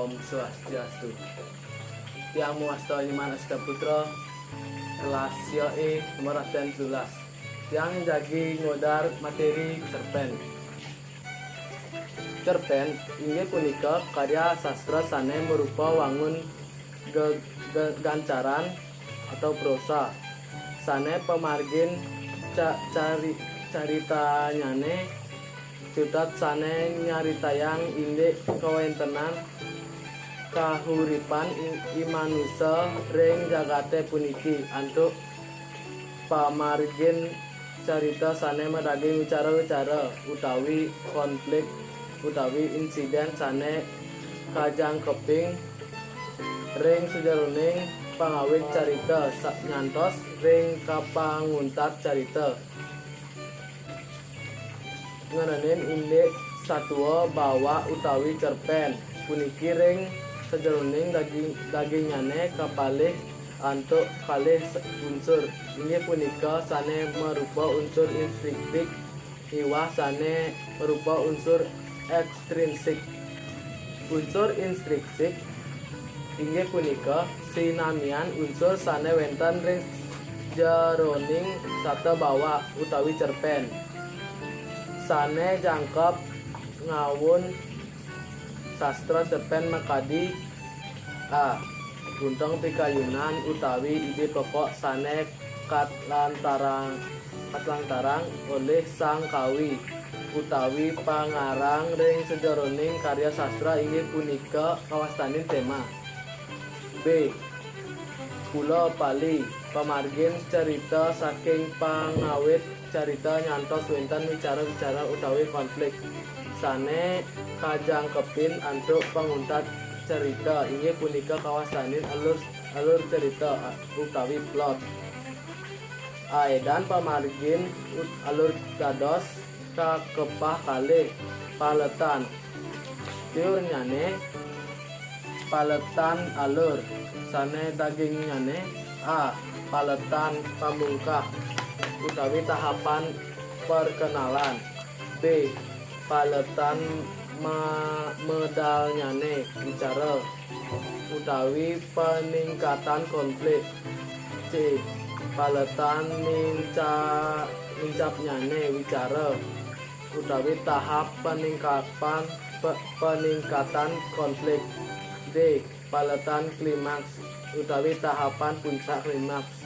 Om Swastiastu. Tiang muasta Iman Asda Putra kelas YE nomor 17. Tiang jagi ngodar materi cerpen. Cerpen inggih punika karya sastra sane merupa wangun gancaran atau prosa sane pemargin caritanyane cutat sane nyaritayang indek kawentenan kahuripan imanusa ring jagate puniki antuk pamargin carita sane meraging wicara-wicara utawi konflik utawi insiden sane kajangkeping ring sejeroning pangawit carita ngantos ring kapanguntat carita ngenenin indek satua bawa utawi cerpen puniki ring sejeroning dagingane kapalih antuk kalih unsur ini punika sane merupa unsur intrinsik iwah sane merupa unsur ekstrinsik. Unsur intrinsik inggih punika sinamian unsur sane wenten ring jeroning sata bawa utawi cerpen sane jangkep ngawun sastra cerpen makadi a. Buntong pikayunan utawi ide pokok sane katlantarang oleh sang kawi utawi pangarang ring sejeroning karya sastra inggih punika kawastanin tema. B. Kula Pali pamargin cerita saking pangawit carita nyantos wenten wicara-wicara utawi konflik sane kajangkepin antuk panguntat cerita inggih punika kawastanin alur cerita utawi plot. Aedan pamargin alur dados kakepah kalih paletan tiurnyane paletan alur sane dagingnyane a. Paletan pamungkah utawi tahapan perkenalan. B. Paletan medalnyane wicara utawi peningkatan konflik. C. Paletan mincapnyane wicara utawi tahap peningkatan konflik. D. Paletan klimaks utawi tahapan puncak klimaks.